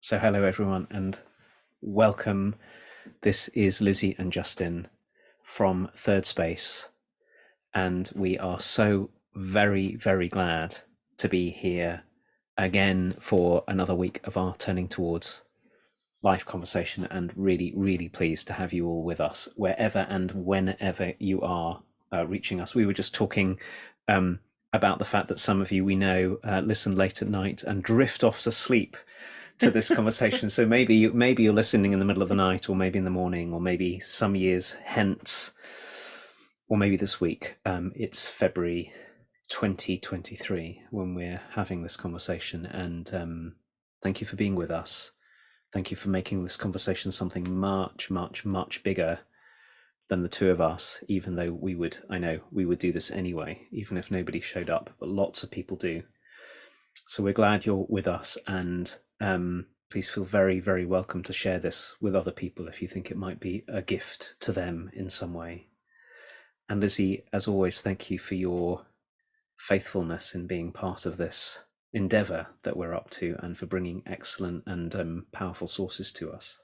So hello everyone and welcome. This is Lizzie and Justin from Thirdspace, and we are so very, very glad to be here again for another week of our Turning Towards Life conversation, and really, really pleased to have you all with us wherever and whenever you are reaching us. We were just talking about the fact that some of you we know listen late at night and drift off to sleep to this conversation. So maybe you're listening in the middle of the night, or maybe in the morning, or maybe some years hence, or maybe this week. It's February 2023 when we're having this conversation, and thank you for being with us. Thank you for making this conversation something much, much, much bigger than the two of us, even though I know we would do this anyway, even if nobody showed up, but lots of people do. So we're glad you're with us, and please feel very, very welcome to share this with other people if you think it might be a gift to them in some way. And Lizzie, as always, thank you for your faithfulness in being part of this endeavour that we're up to, and for bringing excellent and powerful sources to us.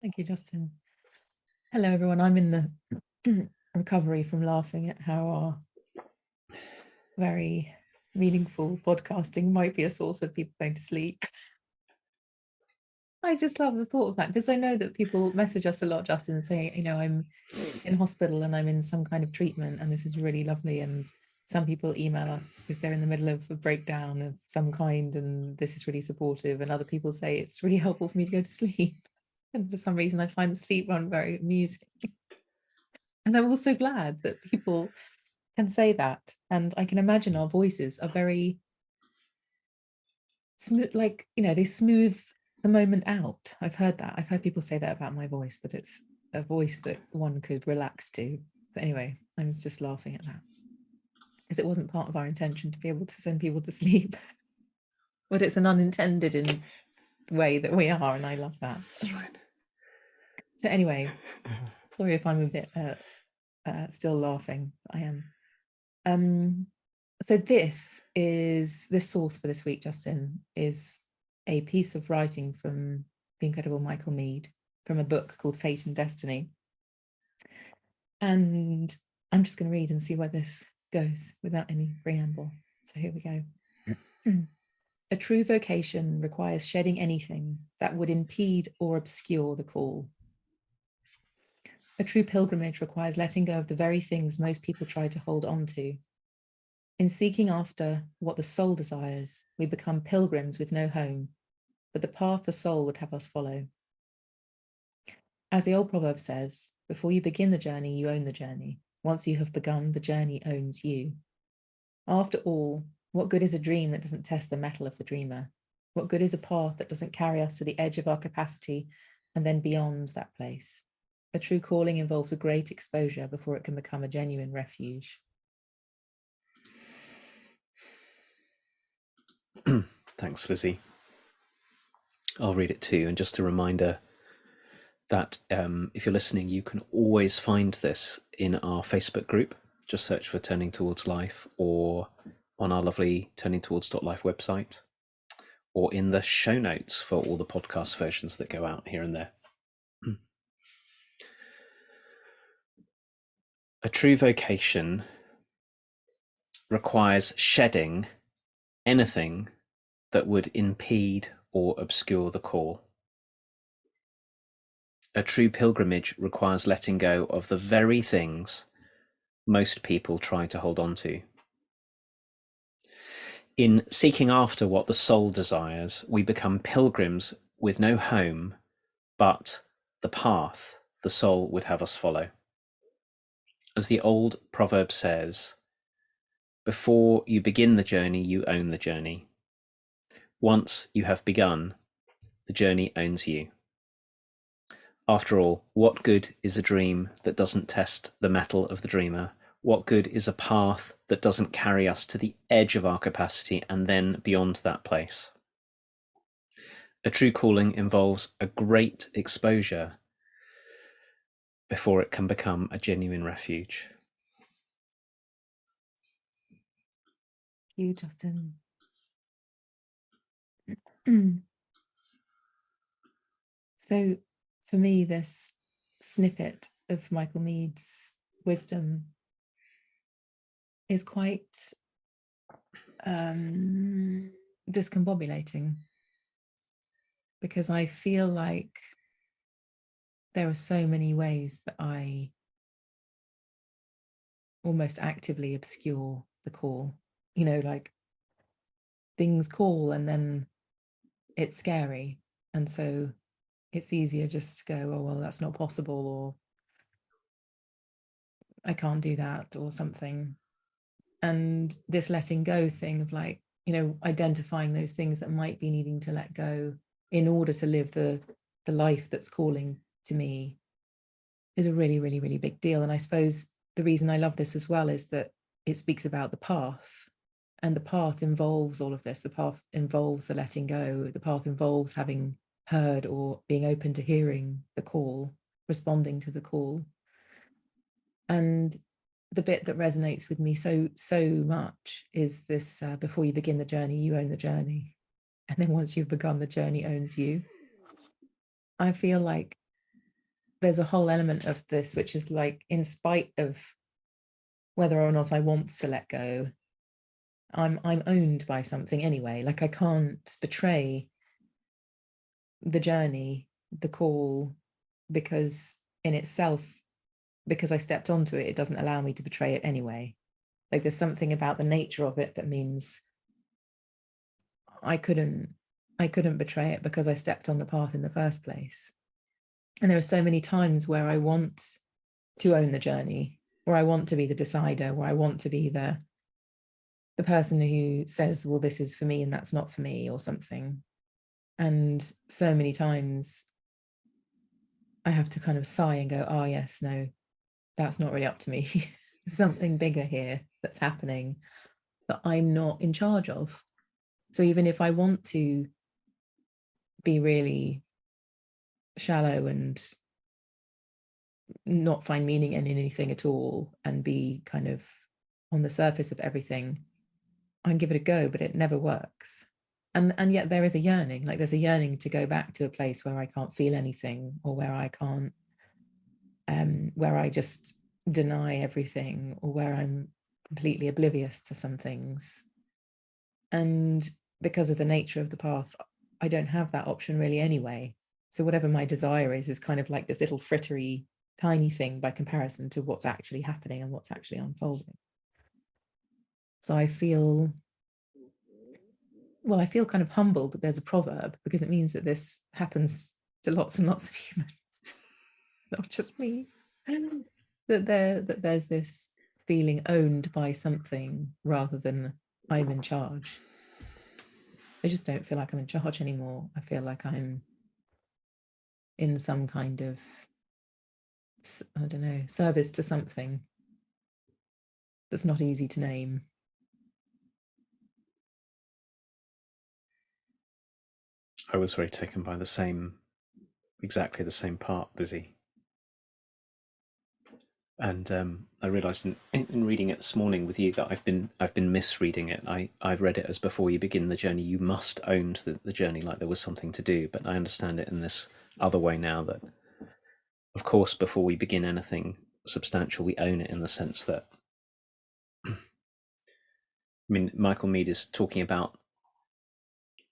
Thank you, Justin. Hello, everyone. I'm in the recovery from laughing at how our very meaningful podcasting might be a source of people going to sleep. I just love the thought of that, because I know that people message us a lot, Justin, and say, I'm in hospital and I'm in some kind of treatment and this is really lovely. And some people email us because they're in the middle of a breakdown of some kind and this is really supportive. And other people say it's really helpful for me to go to sleep. And for some reason, I find the sleep one very amusing. And I'm also glad that people can say that. And I can imagine our voices are very smooth, like, they smooth the moment out. I've heard that. I've heard people say that about my voice, that it's a voice that one could relax to. But anyway, I was just laughing at that, because it wasn't part of our intention to be able to send people to sleep. But it's an unintended way that we are, and I love that. That's right. So anyway, sorry if I'm a bit still laughing. I am. So this source for this week, Justin, is a piece of writing from the incredible Michael Meade, from a book called Fate and Destiny. And I'm just going to read and see where this goes without any preamble. So here we go. A true vocation requires shedding anything that would impede or obscure the call. A true pilgrimage requires letting go of the very things most people try to hold on to. In seeking after what the soul desires, we become pilgrims with no home, but the path the soul would have us follow. As the old proverb says, before you begin the journey, you own the journey. Once you have begun, the journey owns you. After all, what good is a dream that doesn't test the mettle of the dreamer? What good is a path that doesn't carry us to the edge of our capacity and then beyond that place? A true calling involves a great exposure before it can become a genuine refuge. Thanks, Lizzie. I'll read it too. And just a reminder that if you're listening, you can always find this in our Facebook group. Just search for Turning Towards Life, or on our lovely turningtowards.life website, or in the show notes for all the podcast versions that go out here and there. A true vocation requires shedding anything that would impede or obscure the call. A true pilgrimage requires letting go of the very things most people try to hold on to. In seeking after what the soul desires, we become pilgrims with no home, but the path the soul would have us follow. As the old proverb says, before you begin the journey, you own the journey. Once you have begun, the journey owns you. After all, what good is a dream that doesn't test the mettle of the dreamer? What good is a path that doesn't carry us to the edge of our capacity and then beyond that place? A true calling involves a great exposure before it can become a genuine refuge. Thank you, Justin. So for me, this snippet of Michael Meade's wisdom is quite discombobulating, because I feel like there are so many ways that I almost actively obscure the call. You know, like things call and then it's scary. And so it's easier just to go, oh, well, that's not possible, or I can't do that, or something. And this letting go thing of, like, you know, identifying those things that might be needing to let go in order to live the life that's calling to me is a really, really, really big deal. And I suppose the reason I love this as well is that it speaks about the path, and the path involves all of this. The path involves the letting go. The path involves having heard or being open to hearing the call, responding to the call. And the bit that resonates with me so much is this: before you begin the journey, you own the journey, and then once you've begun, the journey owns you. I feel like there's a whole element of this which is like, in spite of whether or not I want to let go, I'm owned by something anyway. Like, I can't betray the journey, the call, because in itself, because I stepped onto it, it doesn't allow me to betray it anyway. Like, there's something about the nature of it that means I couldn't betray it because I stepped on the path in the first place. And there are so many times where I want to own the journey, where I want to be the decider, where I want to be the person who says, well, this is for me and that's not for me, or something. And so many times I have to kind of sigh and go, oh yes, no, that's not really up to me. There's something bigger here that's happening that I'm not in charge of. So even if I want to be really shallow and not find meaning in anything at all, and be kind of on the surface of everything, I can give it a go, but it never works. And yet there is a yearning, like there's a yearning to go back to a place where I can't feel anything, or where I can't, where I just deny everything, or where I'm completely oblivious to some things. And because of the nature of the path, I don't have that option really anyway. So whatever my desire is kind of like this little frittery tiny thing by comparison to what's actually happening and what's actually unfolding. So I feel kind of humbled that there's a proverb, because it means that this happens to lots and lots of humans, not just me. That there's this feeling owned by something rather than I'm in charge. I just don't feel like I'm in charge anymore. I feel like I'm in some kind of, I don't know, service to something that's not easy to name. I was very taken by exactly the same part, Lizzie. And I realised in reading it this morning with you that I've been misreading it. I read it as before you begin the journey, you must own the journey, like there was something to do. But I understand it in this other way now, that of course before we begin anything substantial, we own it, in the sense that, I mean, Michael Meade is talking about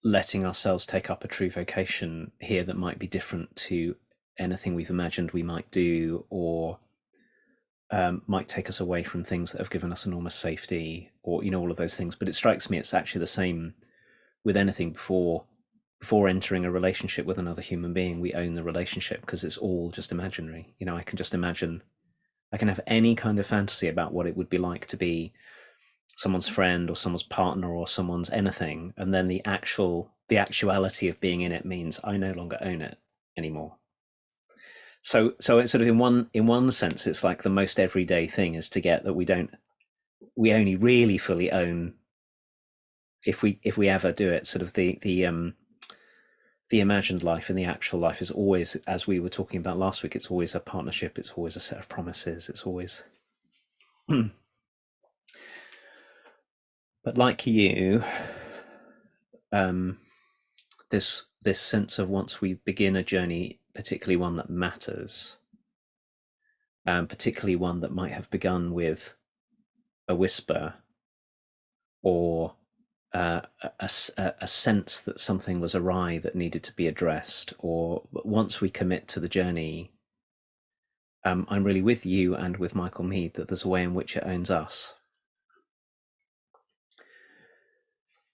letting ourselves take up a true vocation here that might be different to anything we've imagined we might do, or might take us away from things that have given us enormous safety, or all of those things. But it strikes me it's actually the same with anything. Before entering a relationship with another human being, we own the relationship, because it's all just imaginary. I can just imagine, I can have any kind of fantasy about what it would be like to be someone's friend or someone's partner or someone's anything, and then the actuality of being in it means I no longer own it anymore. So it's sort of, in one sense, it's like the most everyday thing is to get that we only really fully own, if we ever do it, sort of the imagined life, and the actual life is always, as we were talking about last week, it's always a partnership, it's always a set of promises, it's always but like you, this sense of, once we begin a journey, particularly one that matters, particularly one that might have begun with a whisper or a sense that something was awry that needed to be addressed, or once we commit to the journey, I'm really with you and with Michael Mead that there's a way in which it owns us.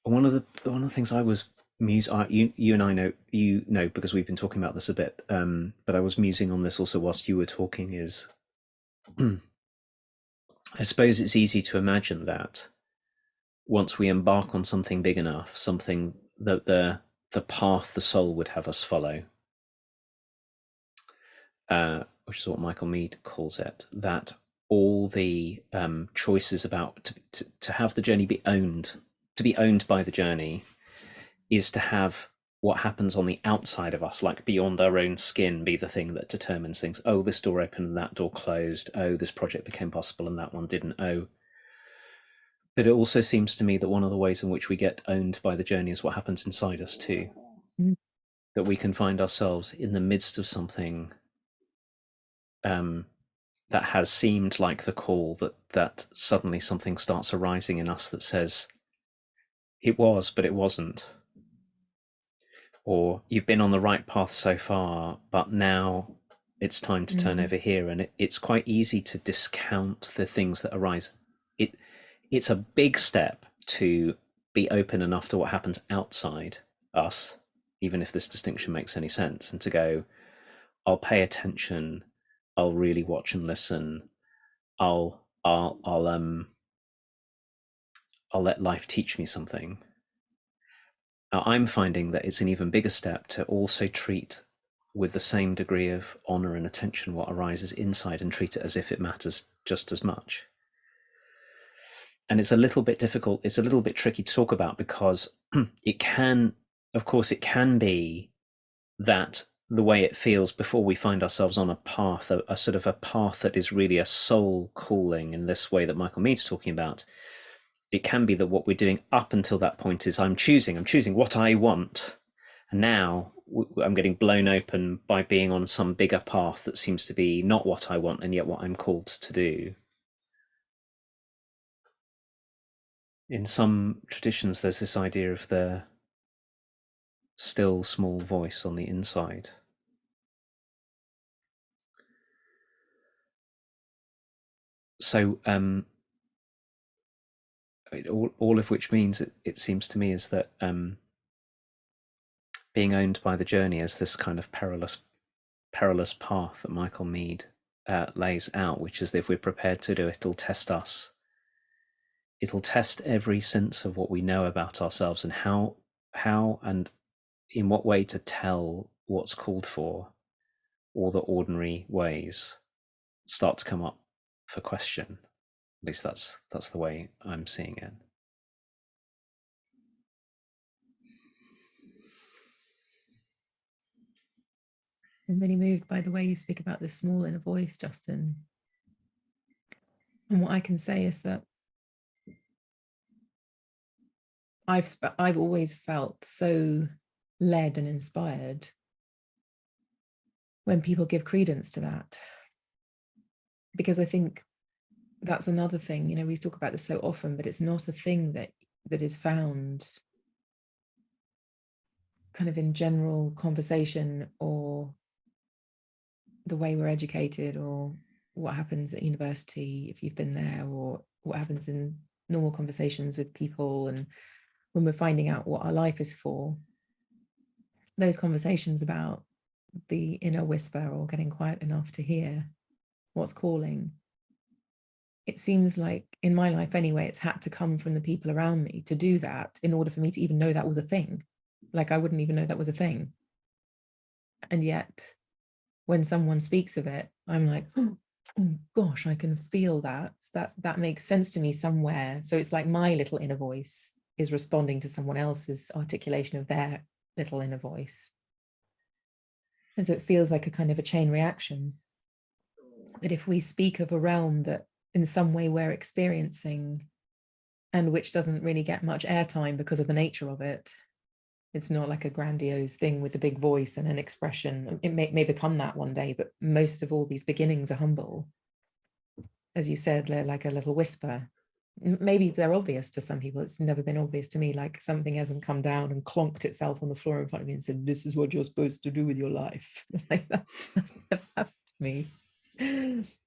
One of the things I was you and I know because we've been talking about this a bit, but I was musing on this also whilst you were talking, is I suppose it's easy to imagine that once we embark on something big enough, something that the path the soul would have us follow, which is what Michael Mead calls it, that all the choices about to have the journey be owned, to be owned by the journey, is to have what happens on the outside of us, like beyond our own skin, be the thing that determines things. Oh, this door opened and that door closed. Oh, this project became possible and that one didn't. Oh. But it also seems to me that one of the ways in which we get owned by the journey is what happens inside us too. Mm. That we can find ourselves in the midst of something that has seemed like the call, that suddenly something starts arising in us that says, it was, but it wasn't. Or you've been on the right path so far, but now it's time to turn over here. And it's quite easy to discount the things that arise. It's a big step to be open enough to what happens outside us, even if this distinction makes any sense, and to go, I'll pay attention, I'll really watch and listen, I'll let life teach me something. Now, I'm finding that it's an even bigger step to also treat with the same degree of honor and attention what arises inside, and treat it as if it matters just as much. And it's a little bit difficult, it's a little bit tricky to talk about, because it can be that the way it feels before we find ourselves on a path, a sort of a path that is really a soul calling in this way that Michael Mead's talking about. It can be that what we're doing up until that point is I'm choosing what I want. And now I'm getting blown open by being on some bigger path that seems to be not what I want, and yet what I'm called to do. In some traditions, there's this idea of the still small voice on the inside. So all of which means it seems to me is that being owned by the journey as this kind of perilous path that Michael Mead lays out, which is that if we're prepared to do it, it'll test us. It'll test every sense of what we know about ourselves, and how and in what way to tell what's called for, or the ordinary ways start to come up for question. At least that's the way I'm seeing it. I'm really moved by the way you speak about the small inner voice, Justin. And what I can say is that I've always felt so led and inspired when people give credence to that, because I think that's another thing, you know, we talk about this so often, but it's not a thing that is found kind of in general conversation, or the way we're educated, or what happens at university if you've been there, or what happens in normal conversations with people, and when we're finding out what our life is for. Those conversations about the inner whisper, or getting quiet enough to hear what's calling, it seems like in my life anyway, it's had to come from the people around me to do that in order for me to even know that was a thing. Like, I wouldn't even know that was a thing. And yet when someone speaks of it, I'm like, oh gosh, I can feel that makes sense to me somewhere. So it's like my little inner voice is responding to someone else's articulation of their little inner voice. And so it feels like a kind of a chain reaction, that if we speak of a realm that in some way we're experiencing, and which doesn't really get much airtime because of the nature of it, It's not like a grandiose thing with a big voice and an expression. It may become that one day, but most of all these beginnings are humble. As you said, they're like a little whisper. Maybe they're obvious to some people. It's never been obvious to me, like something hasn't come down and clonked itself on the floor in front of me and said, this is what you're supposed to do with your life. Like that never happened to me.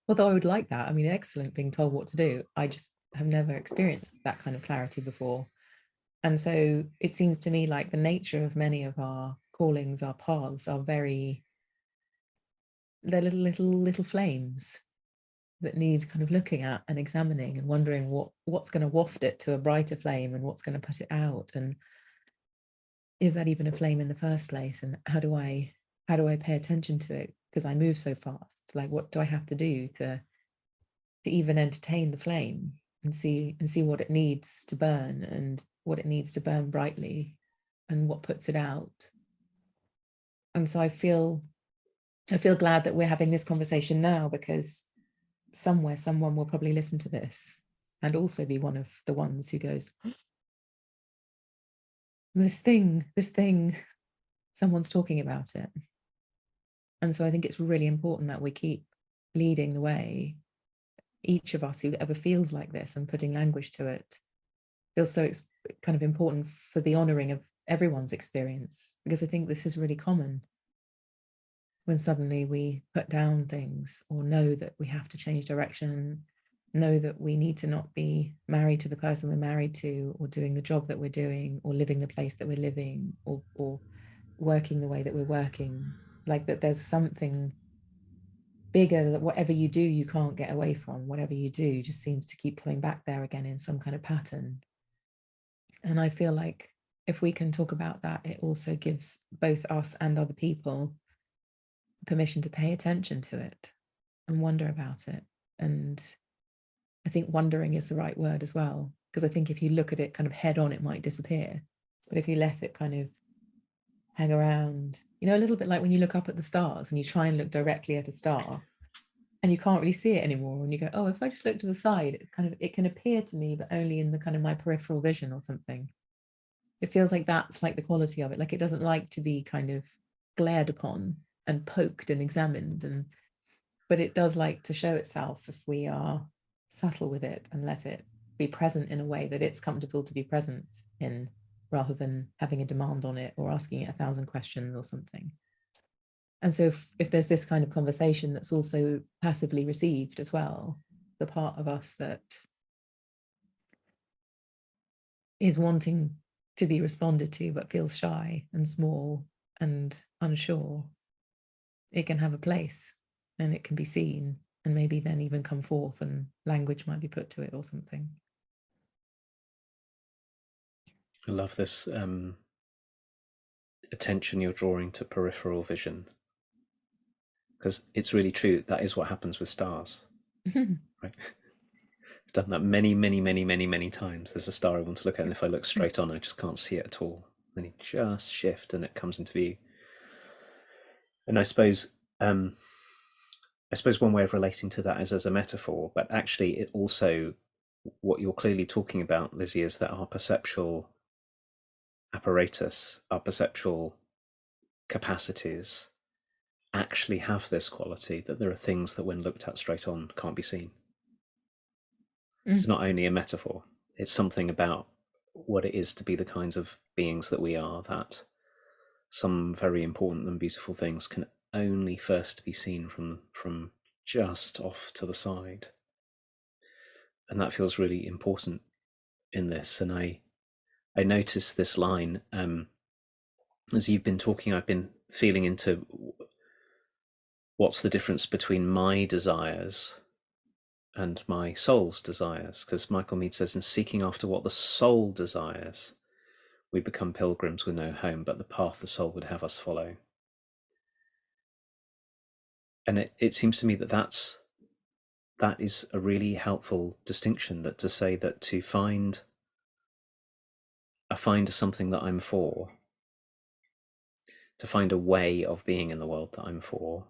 Although I would like that. I mean, excellent being told what to do. I just have never experienced that kind of clarity before. And so it seems to me like the nature of many of our callings, our paths are very, they're little flames that need kind of looking at and examining and wondering what's going to waft it to a brighter flame and what's going to put it out, and is that even a flame in the first place, and how do I pay attention to it, because I move so fast. Like, what do I have to do to even entertain the flame and see what it needs to burn, and what it needs to burn brightly, and what puts it out. And so I feel glad that we're having this conversation now, because somewhere someone will probably listen to this and also be one of the ones who goes, this thing, someone's talking about it. And so I think it's really important that we keep leading the way. Each of us who ever feels like this and putting language to it feels so kind of important for the honoring of everyone's experience, because I think this is really common. When suddenly we put down things, or know that we have to change direction, know that we need to not be married to the person we're married to, or doing the job that we're doing, or living the place that we're living, or working the way that we're working, like that there's something bigger that whatever you do, you can't get away from. Whatever you do just seems to keep coming back there again in some kind of pattern. And I feel like if we can talk about that, it also gives both us and other people permission to pay attention to it and wonder about it. And I think wondering is the right word as well, because I think if you look at it kind of head on, it might disappear. But if you let it kind of hang around, a little bit like when you look up at the stars and you try and look directly at a star and you can't really see it anymore, and you go, oh, if I just look to the side, it can appear to me, but only in the kind of my peripheral vision or something. It feels like that's like the quality of it. Like, it doesn't like to be kind of glared upon and poked and examined, but it does like to show itself if we are subtle with it and let it be present in a way that it's comfortable to be present in, rather than having a demand on it or asking it 1,000 questions or something. And so if there's this kind of conversation that's also passively received as well, the part of us that is wanting to be responded to but feels shy and small and unsure, it can have a place and it can be seen, and maybe then even come forth and language might be put to it or something. I love this attention you're drawing to peripheral vision, because it's really true. That is what happens with stars. Right? I've done that many times. There's a star I want to look at, and if I look straight on, I just can't see it at all. Then you just shift and it comes into view. And I suppose one way of relating to that is as a metaphor, but actually it also, what you're clearly talking about, Lizzie, is that our perceptual apparatus, our perceptual capacities actually have this quality, that there are things that when looked at straight on can't be seen. It's not only a metaphor, it's something about what it is to be the kinds of beings that we are, that some very important and beautiful things can only first be seen from just off to the side. And that feels really important in this. And I noticed this line, as you've been talking, I've been feeling into what's the difference between my desires and my soul's desires. Because Michael Meade says, in seeking after what the soul desires, we become pilgrims with no home, but the path the soul would have us follow. And it seems to me that is a really helpful distinction, that to say that to find something that I'm for, to find a way of being in the world that I'm for,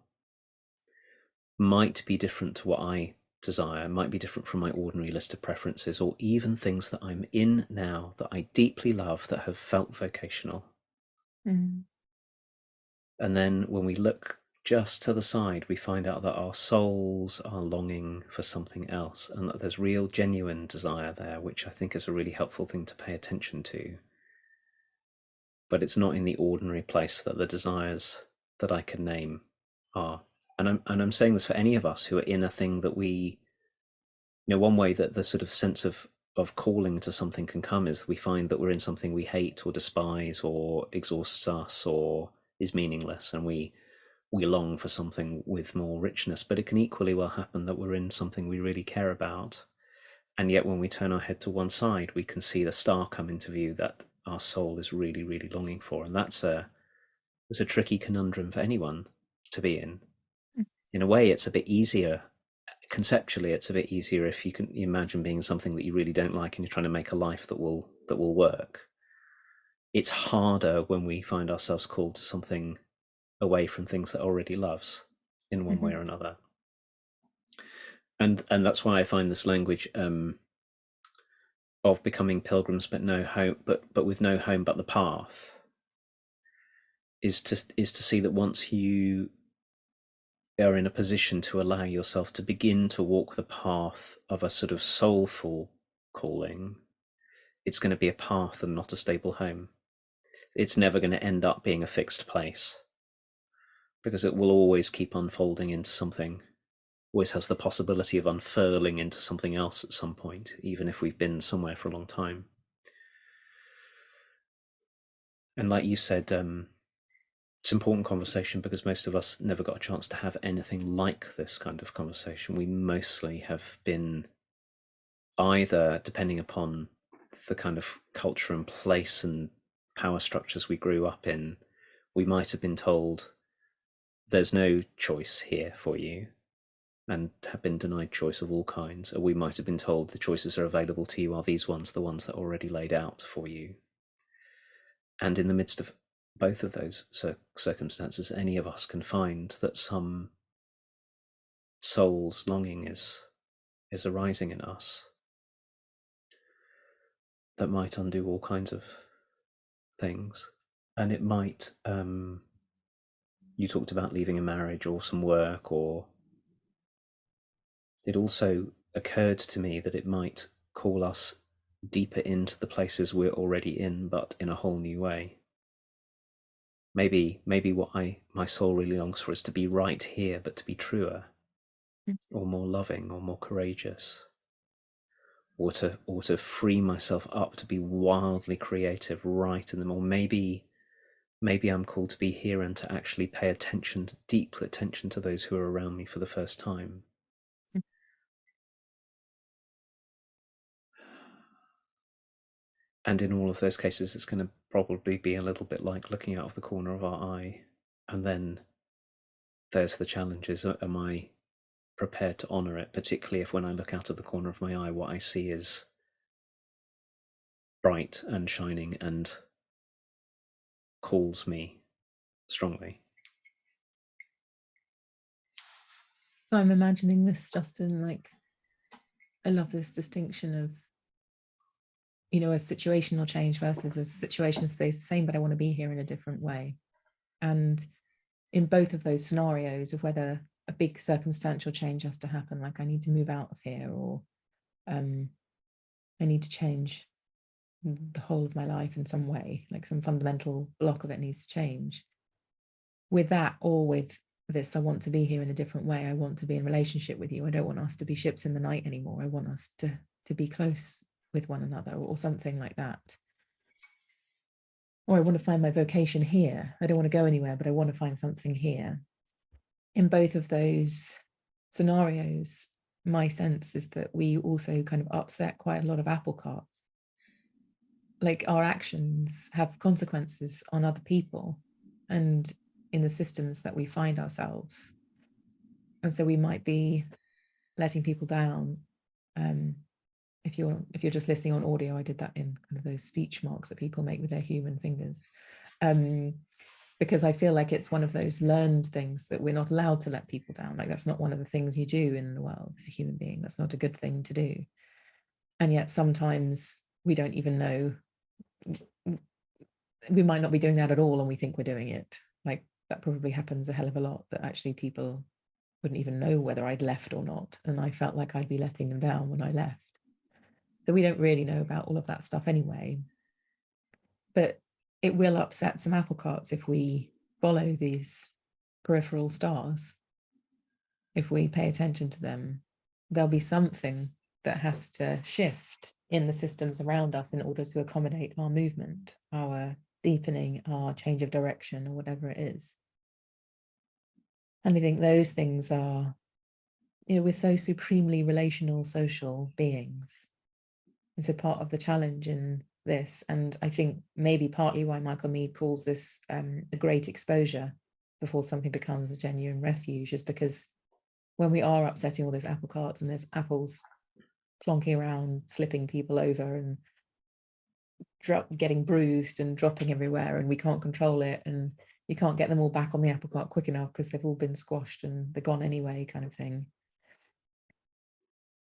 might be different to what I desire, might be different from my ordinary list of preferences, or even things that I'm in now that I deeply love, that have felt vocational. Mm. And then when we look just to the side, we find out that our souls are longing for something else, and that there's real, genuine desire there, which I think is a really helpful thing to pay attention to. But it's not in the ordinary place that the desires that I can name are. And I'm saying this for any of us who are in a thing that we, one way that the sort of sense of calling to something can come is we find that we're in something we hate or despise or exhausts us or is meaningless, and we long for something with more richness. But it can equally well happen that we're in something we really care about, and yet when we turn our head to one side, we can see the star come into view that our soul is really, really longing for. And it's a tricky conundrum for anyone to be in. In a way, it's a bit easier. Conceptually, it's a bit easier if you can imagine being something that you really don't like and you're trying to make a life that will work. It's harder when we find ourselves called to something away from things that already loves in one way or another. And that's why I find this language of becoming pilgrims but no home, but with no home but the path, is to see that once you are in a position to allow yourself to begin to walk the path of a sort of soulful calling, it's going to be a path and not a stable home. It's never going to end up being a fixed place, because it will always keep unfolding into something, always has the possibility of unfurling into something else at some point, even if we've been somewhere for a long time. And like you said, it's an important conversation because most of us never got a chance to have anything like this kind of conversation. We mostly have been either, depending upon the kind of culture and place and power structures we grew up in, we might have been told there's no choice here for you and have been denied choice of all kinds, or we might have been told the choices are available to you are these ones, the ones that are already laid out for you. And in the midst of both of those circumstances, any of us can find that some soul's longing is arising in us that might undo all kinds of things. And it might, you talked about leaving a marriage or some work, or it also occurred to me that it might call us deeper into the places we're already in, but in a whole new way. Maybe what my soul really longs for is to be right here, but to be truer, or more loving, or more courageous, or to free myself up to be wildly creative right in them. Or maybe I'm called to be here and to actually pay attention, deep attention to those who are around me for the first time. And in all of those cases, it's going to probably be a little bit like looking out of the corner of our eye. And then there's the challenges. Am I prepared to honor it, particularly if when I look out of the corner of my eye, what I see is bright and shining and calls me strongly. I'm imagining this, Justin, like, I love this distinction of, a situational change versus a situation stays the same, but I want to be here in a different way. And in both of those scenarios of whether a big circumstantial change has to happen, like I need to move out of here, or I need to change the whole of my life in some way, like some fundamental block of it needs to change. With that, or with this, I want to be here in a different way. I want to be in relationship with you. I don't want us to be ships in the night anymore. I want us to be close with one another, or something like that. Or I want to find my vocation here. I don't want to go anywhere, but I want to find something here. In both of those scenarios, my sense is that we also kind of upset quite a lot of apple cart. Like, our actions have consequences on other people and in the systems that we find ourselves. And so we might be letting people down. If you're just listening on audio, I did that in kind of those speech marks that people make with their human fingers. Because I feel like it's one of those learned things that we're not allowed to let people down. Like, that's not one of the things you do in the world as a human being. That's not a good thing to do. And yet sometimes we don't even know we might not be doing that at all, and we think we're doing it. Like, that probably happens a hell of a lot, that actually people wouldn't even know whether I'd left or not, and I felt like I'd be letting them down when I left. So we don't really know about all of that stuff anyway. But it will upset some apple carts if we follow these peripheral stars. If we pay attention to them, there'll be something that has to shift in the systems around us in order to accommodate our movement, our deepening, our change of direction, or whatever it is. And I think those things are, we're so supremely relational social beings. It's a part of the challenge in this. And I think maybe partly why Michael Meade calls this a great exposure before something becomes a genuine refuge, is because when we are upsetting all those apple carts and there's apples clonking around, slipping people over and getting bruised and dropping everywhere, and we can't control it, and you can't get them all back on the apple cart quick enough because they've all been squashed and they're gone anyway, kind of thing.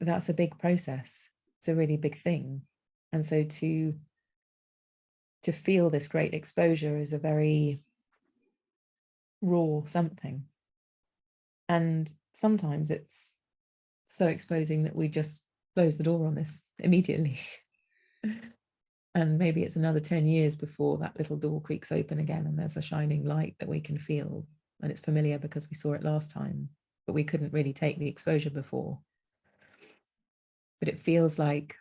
That's a big process. It's a really big thing. And so to feel this great exposure is a very raw something. And sometimes it's so exposing that we just close the door on this immediately. And maybe it's another 10 years before that little door creaks open again and there's a shining light that we can feel. And it's familiar because we saw it last time, but we couldn't really take the exposure before. But it feels like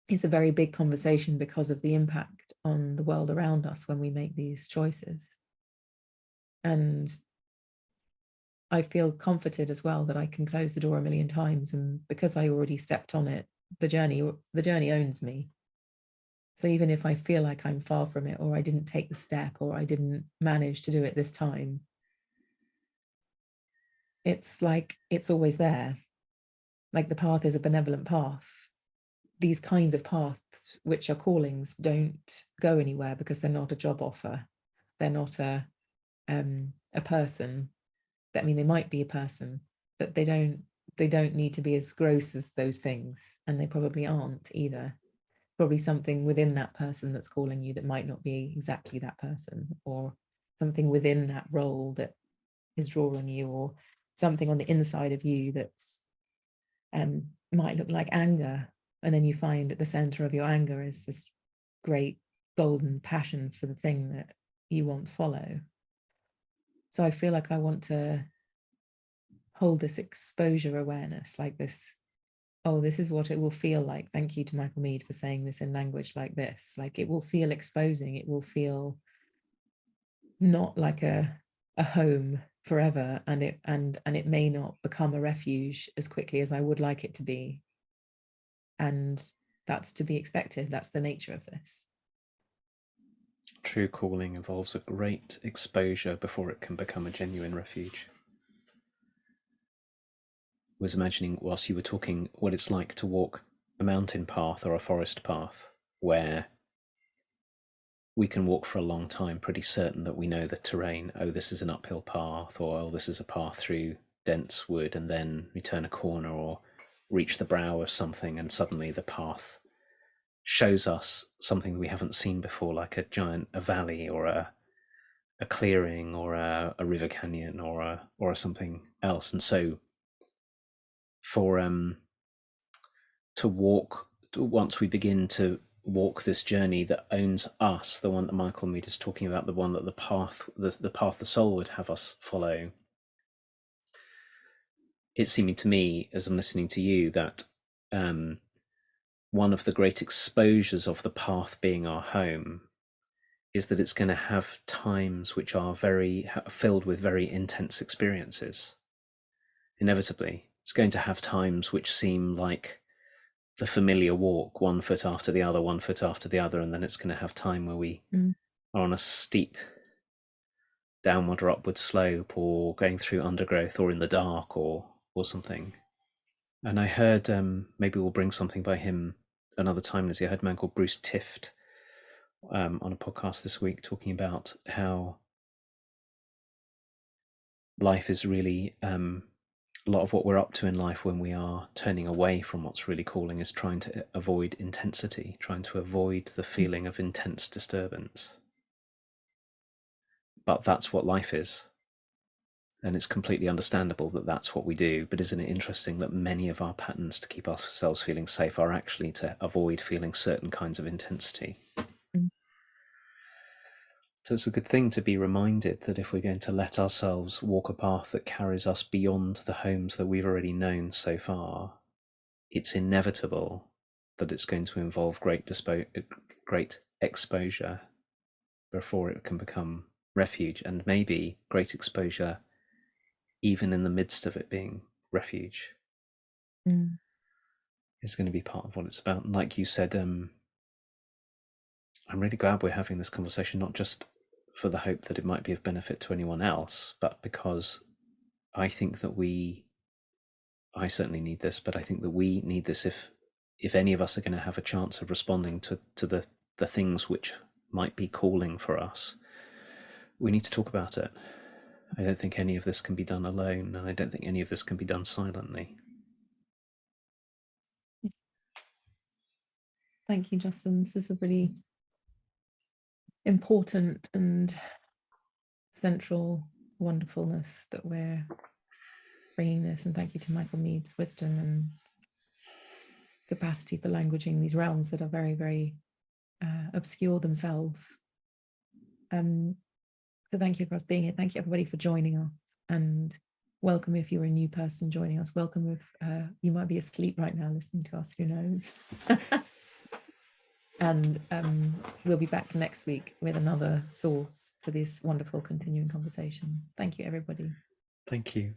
it's a very big conversation because of the impact on the world around us when we make these choices. And I feel comforted as well that I can close the door a million times, and because I already stepped on it, the journey owns me. So even if I feel like I'm far from it, or I didn't take the step, or I didn't manage to do it this time, it's like it's always there. Like the path is a benevolent path. These kinds of paths, which are callings, don't go anywhere because they're not a job offer. They're not a person. I mean, they might be a person, but they don't need to be as gross as those things, and they probably aren't either. Probably something within that person that's calling you that might not be exactly that person, or something within that role that is drawing you, or something on the inside of you that's might look like anger, and then you find at the center of your anger is this great golden passion for the thing that you want to follow. So I feel like I want to hold this exposure awareness, like this, oh, this is what it will feel like. Thank you to Michael Meade for saying this in language like this. Like, it will feel exposing. It will feel not like a home forever, and it may not become a refuge as quickly as I would like it to be. And that's to be expected. That's the nature of this. True calling involves a great exposure before it can become a genuine refuge. I was imagining, whilst you were talking, what it's like to walk a mountain path or a forest path, where we can walk for a long time pretty certain that we know the terrain. Oh, this is an uphill path, or oh, this is a path through dense wood, and then we turn a corner or reach the brow of something, and suddenly the path shows us something we haven't seen before, like a valley, or a clearing, or a river canyon, or something else. And so for to walk, once we begin to walk this journey that owns us, the one that Michael Meade is talking about, the one that the path the soul would have us follow, it's seeming to me, as I'm listening to you, that one of the great exposures of the path being our home is that it's going to have times which are very filled with very intense experiences. Inevitably, it's going to have times which seem like the familiar walk, one foot after the other, one foot after the other, and then it's going to have time where we are on a steep downward or upward slope, or going through undergrowth, or in the dark, or something. And I heard, maybe we'll bring something by him another time, Lizzie. I heard a man called Bruce Tift on a podcast this week talking about how life is really a lot of what we're up to in life when we are turning away from what's really calling is trying to avoid intensity, trying to avoid the feeling of intense disturbance. but that's what life is. And it's completely understandable that that's what we do. But isn't it interesting that many of our patterns to keep ourselves feeling safe are actually to avoid feeling certain kinds of intensity? Mm. So it's a good thing to be reminded that if we're going to let ourselves walk a path that carries us beyond the homes that we've already known so far, it's inevitable that it's going to involve great exposure before it can become refuge, and maybe great exposure even in the midst of it being refuge. Is going to be part of what it's about. And like you said, I'm really glad we're having this conversation, not just for the hope that it might be of benefit to anyone else, but because I think that I certainly need this, but I think that we need this if any of us are going to have a chance of responding to the things which might be calling for us. We need to talk about it. I don't think any of this can be done alone, and I don't think any of this can be done silently. Thank you, Justin. This is a really important and central wonderfulness that we're bringing this. And thank you to Michael Mead's wisdom and capacity for languaging these realms that are very, very obscure themselves. So thank you for us being here. Thank you, everybody, for joining us. And welcome if you're a new person joining us. Welcome if you might be asleep right now listening to us, who knows? And we'll be back next week with another source for this wonderful continuing conversation. Thank you, everybody. Thank you.